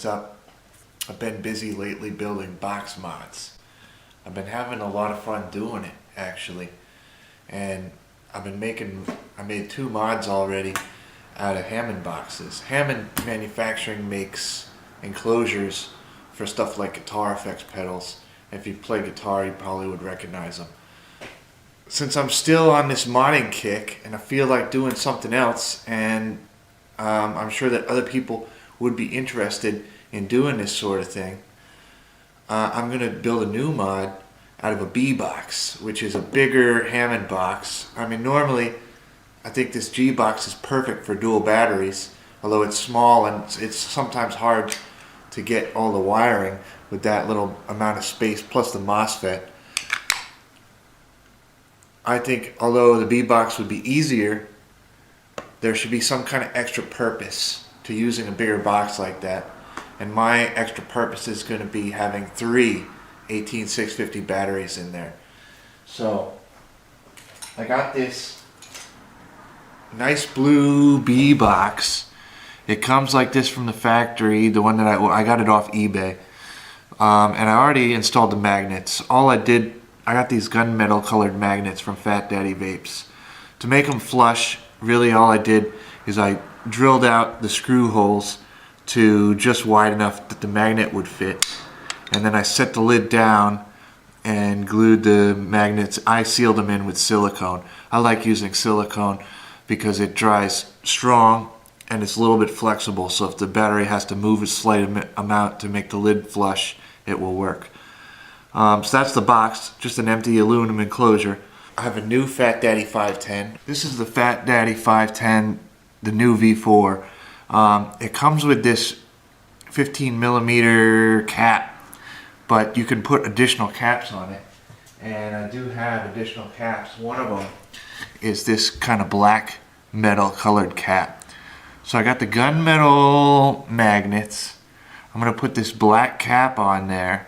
what's up? I've been busy lately building box mods. I've been having a lot of fun doing it, actually. And I made 2 mods already out of Hammond boxes. Hammond Manufacturing makes enclosures for stuff like guitar effects pedals. If you play guitar, you probably would recognize them. Since I'm still on this modding kick and I feel like doing something else, and I'm sure that other people would be interested in doing this sort of thing, I'm going to build a new mod out of a B box, which is a bigger Hammond box. I mean, normally I think this G box is perfect for dual batteries, although it's small and it's sometimes hard to get all the wiring with that little amount of space plus the MOSFET. I think although the B box would be easier, there should be some kind of extra purpose to using a bigger box like that. And my extra purpose is going to be having 3 18650 batteries in there. So I got this nice blue B box. It comes like this from the factory, the one that I got it off eBay. And I already installed the magnets. I got these gunmetal colored magnets from Daddy Vapes. To make them flush, really all I did is I drilled out the screw holes to just wide enough that the magnet would fit. And then I set the lid down and glued the magnets. I sealed them in with silicone. I like using silicone because it dries strong and it's a little bit flexible, so if the battery has to move a slight amount to make the lid flush, it will work. So that's the box, just an empty aluminum enclosure. I have a new Fat Daddy 510. This is the Fat Daddy 510, the new V4. It comes with this 15mm cap, but you can put additional caps on it. And I do have additional caps. One of them is this kind of black metal colored cap. So I got the gunmetal magnets. I'm going to put this black cap on there.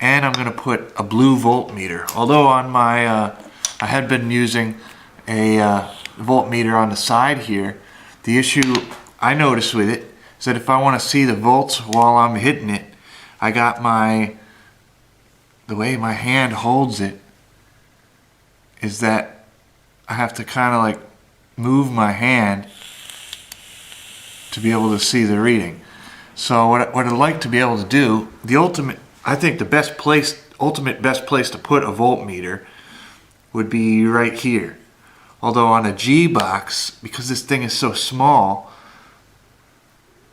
And I'm going to put a blue voltmeter. Although on my, I had been using a voltmeter on the side here. The issue I noticed with it is that if I want to see the volts while I'm hitting it, I got the way my hand holds it is that I have to kind of like move my hand to be able to see the reading. So what I'd like to be able to do, I think the ultimate best place to put a voltmeter would be right here. Although on a G box, because this thing is so small,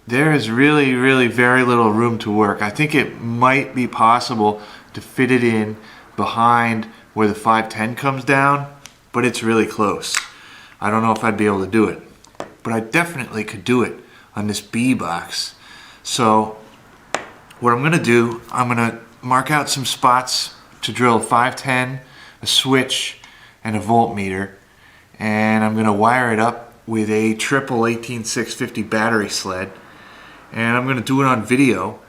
there is really, really very little room to work. I think it might be possible to fit it in behind where the 510 comes down, but it's really close. I don't know if I'd be able to do it, but I definitely could do it on this B box. So what I'm going to do, I'm going to mark out some spots to drill a 510, a switch, and a voltmeter. And I'm going to wire it up with a triple 18650 battery sled. And I'm going to do it on video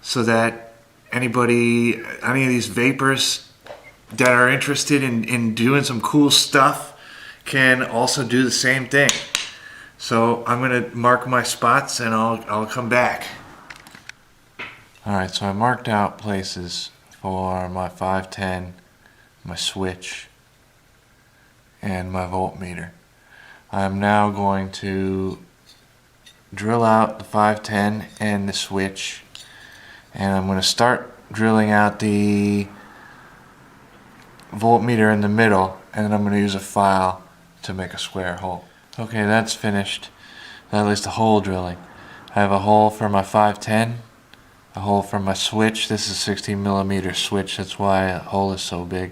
so that any of these vapors that are interested in doing some cool stuff can also do the same thing. So I'm going to mark my spots and I'll come back. Alright, so I marked out places for my 510, my switch, and my voltmeter. I'm now going to drill out the 510 and the switch, and I'm going to start drilling out the voltmeter in the middle, and then I'm going to use a file to make a square hole. Okay, that's finished. That is the hole drilling. I have a hole for my 510, a hole for my switch. This is a 16mm switch, that's why the hole is so big.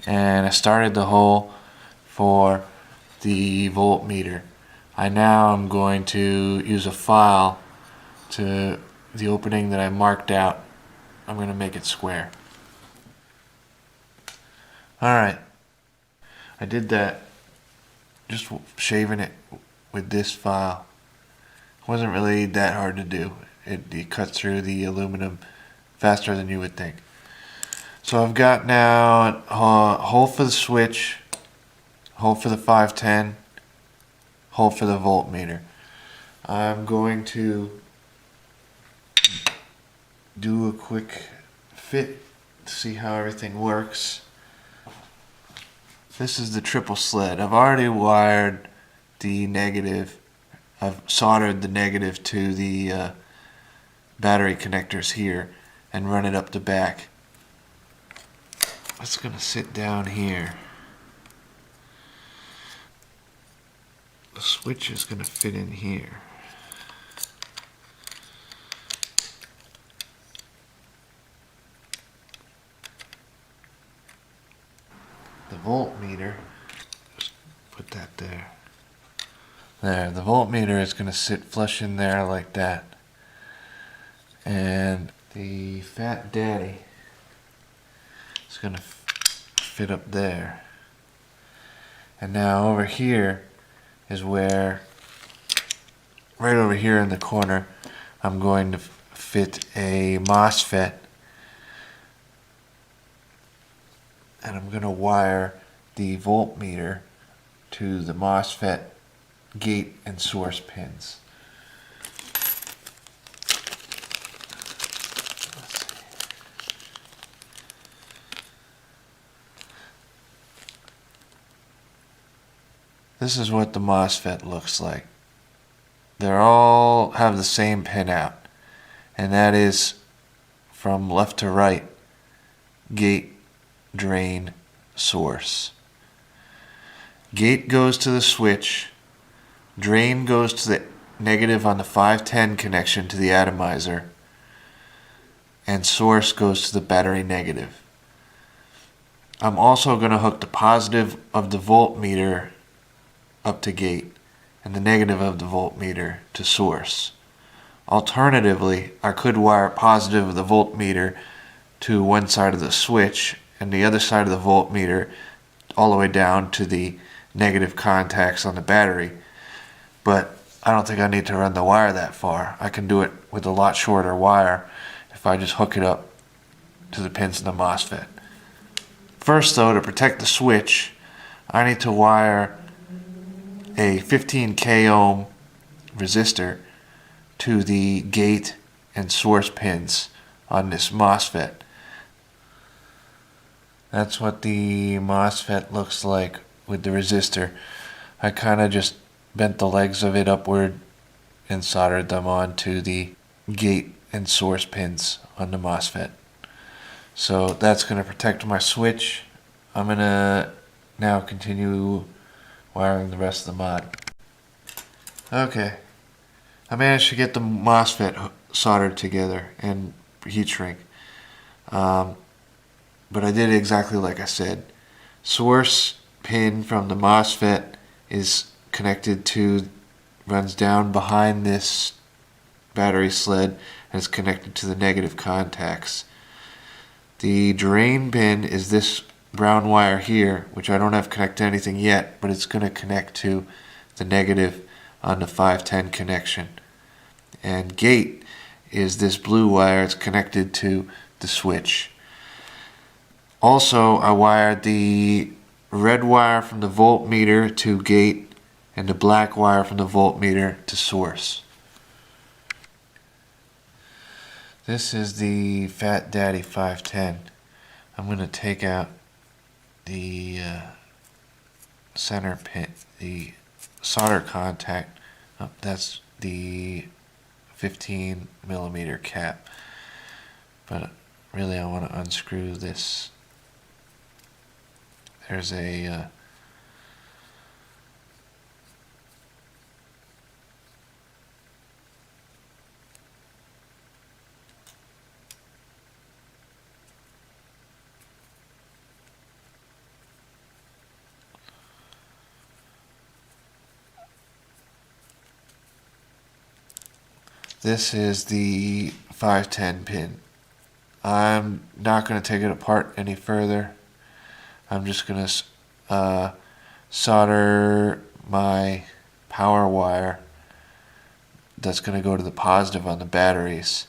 And I started the hole for the voltmeter. Now I'm going to use a file to the opening that I marked out. I'm going to make it square. Alright, I did that, just shaving it with this file. It wasn't really that hard to do. It cuts through the aluminum faster than you would think. So I've got now a hole for the switch, hole for the 510, hole for the voltmeter. I'm going to do a quick fit to see how everything works. This is the triple sled. I've already wired the negative. I've soldered the negative to the battery connectors here and run it up the back. It's going to sit down here. The switch is going to fit in here. The voltmeter, just put that there. There, the voltmeter is going to sit flush in there like that. And the Fat Daddy is going to fit up there. And now over here is where, right over here in the corner, I'm going to fit a MOSFET. And I'm going to wire the voltmeter to the MOSFET gate and source pins. This is what the MOSFET looks like. They all have the same pin out, and that is from left to right, gate, drain, source. Gate goes to the switch, drain goes to the negative on the 510 connection to the atomizer, and source goes to the battery negative. I'm also going to hook the positive of the voltmeter up to gate and the negative of the voltmeter to source. Alternatively, I could wire positive of the voltmeter to one side of the switch and the other side of the voltmeter all the way down to the negative contacts on the battery, but I don't think I need to run the wire that far. I can do it with a lot shorter wire if I just hook it up to the pins in the MOSFET. First though, to protect the switch, I need to wire a 15k ohm resistor to the gate and source pins on this MOSFET. That's what the MOSFET looks like with the resistor. I kind of just bent the legs of it upward and soldered them onto the gate and source pins on the MOSFET. So that's going to protect my switch. I'm going to now continue wiring the rest of the mod. Okay, I managed to get the MOSFET soldered together and heat shrink. But I did exactly like I said. Source pin from the MOSFET is connected to, runs down behind this battery sled and is connected to the negative contacts. The drain pin is this brown wire here, which I don't have connected to anything yet, but it's going to connect to the negative on the 510 connection. And gate is this blue wire. It's connected to the switch. Also, I wired the red wire from the voltmeter to gate and the black wire from the voltmeter to source. This is the Fat Daddy 510. I'm going to take out the center pin, the solder contact. Oh, that's the 15 millimeter cap. But really I want to unscrew this. There's a this is the 510 pin. I'm not going to take it apart any further. I'm just going to solder my power wire that's going to go to the positive on the batteries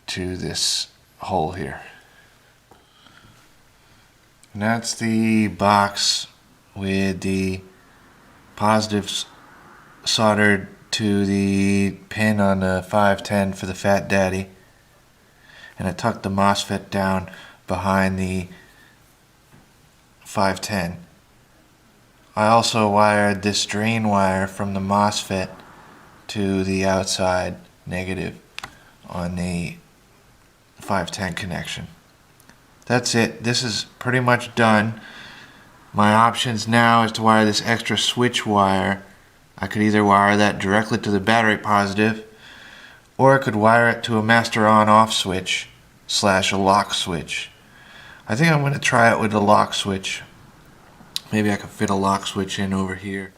to this hole here. And that's the box with the positives soldered to the pin on the 510 for the Fat Daddy and I tucked the MOSFET down behind the 510. I also wired this drain wire from the MOSFET to the outside negative on the 510 connection. That's it. This is pretty much done. My options now is to wire this extra switch wire. I could either wire that directly to the battery positive, or I could wire it to a master on-off switch / a lock switch. I think I'm going to try it with the lock switch. Maybe I could fit a lock switch in over here.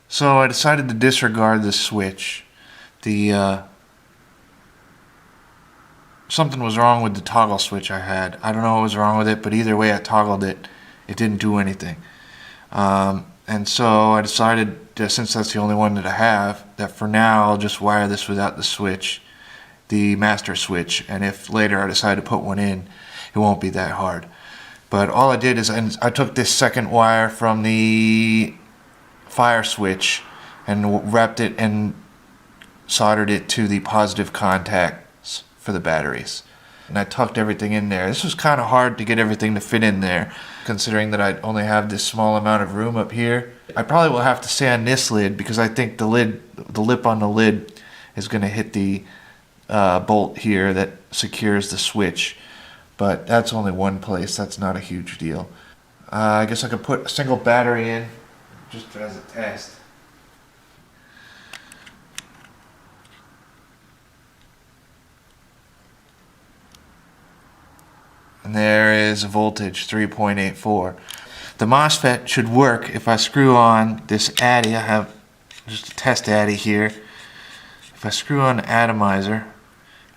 So I decided to disregard the switch. Something was wrong with the toggle switch I had. I don't know what was wrong with it, but either way I toggled it, it didn't do anything. And so I decided that since that's the only one that I have, that for now I'll just wire this without the switch, the master switch, and if later I decide to put one in, it won't be that hard. But all I did is I took this second wire from the fire switch and wrapped it and soldered it to the positive contacts for the batteries. And I tucked everything in there. This was kind of hard to get everything to fit in there, considering that I only have this small amount of room up here. I probably will have to sand this lid because I think the lip on the lid is going to hit the bolt here that secures the switch. But that's only one place. That's not a huge deal. I guess I could put a single battery in just as a test. And there is a voltage, 3.84. The MOSFET should work if I screw on this addy. I have just a test addy here. If I screw on the atomizer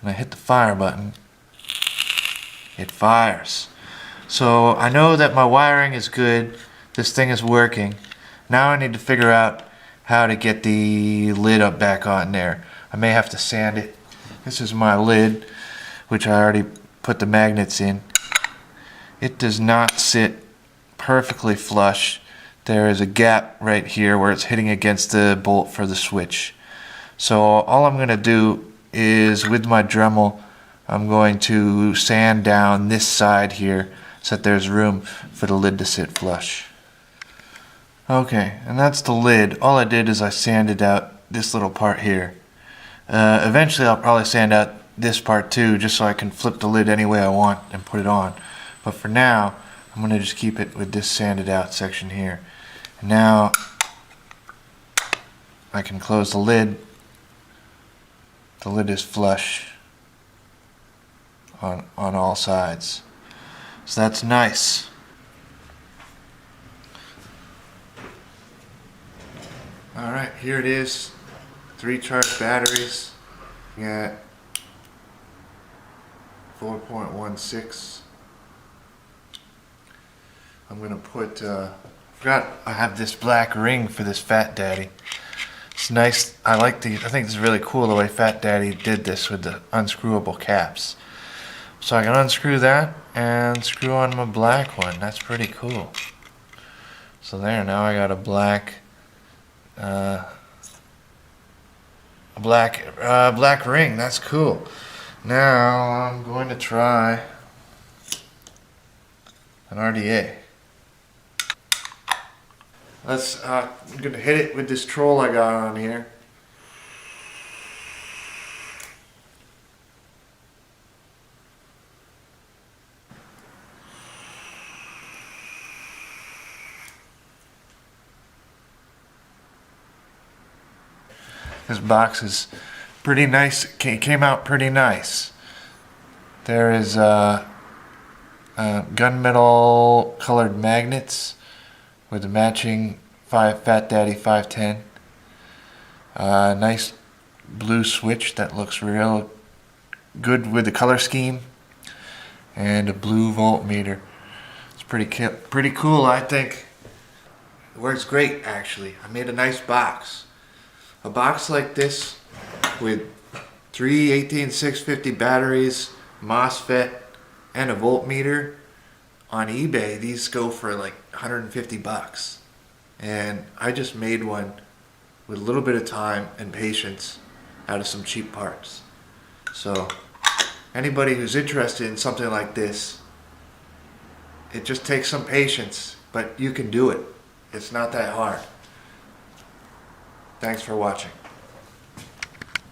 and I hit the fire button, it fires. So I know that my wiring is good. This thing is working. Now I need to figure out how to get the lid up back on there. I may have to sand it. This is my lid, which I already put the magnets in. It does not sit perfectly flush. There is a gap right here where it's hitting against the bolt for the switch. So all I'm going to do is, with my Dremel, I'm going to sand down this side here so that there's room for the lid to sit flush. Okay, and that's the lid. All I did is I sanded out this little part here. Eventually I'll probably sand out this part too, just so I can flip the lid any way I want and put it on. But for now, I'm going to just keep it with this sanded out section here. And now I can close the lid. The lid is flush on all sides. So that's nice. Alright, here it is. 3 charged batteries. We got 4.16. I'm gonna put, I forgot I have this black ring for this Fat Daddy. It's nice. I think this is really cool the way Fat Daddy did this with the unscrewable caps. So I can unscrew that and screw on my black one. That's pretty cool. So there, now I got a black black ring. That's cool. Now I'm going to try an RDA. I'm gonna hit it with this troll I got on here. This box is pretty nice. Came out pretty nice. There is gunmetal colored magnets with the matching Fat Daddy 510. Nice blue switch that looks real good with the color scheme, and a blue voltmeter. It's pretty cool, I think. It works great, actually. I made a nice box. A box like this with 3 18650 batteries, MOSFET, and a voltmeter. On eBay, these go for like 150 bucks. And I just made one with a little bit of time and patience out of some cheap parts. So anybody who's interested in something like this, it just takes some patience, but you can do it. It's not that hard. Thanks for watching.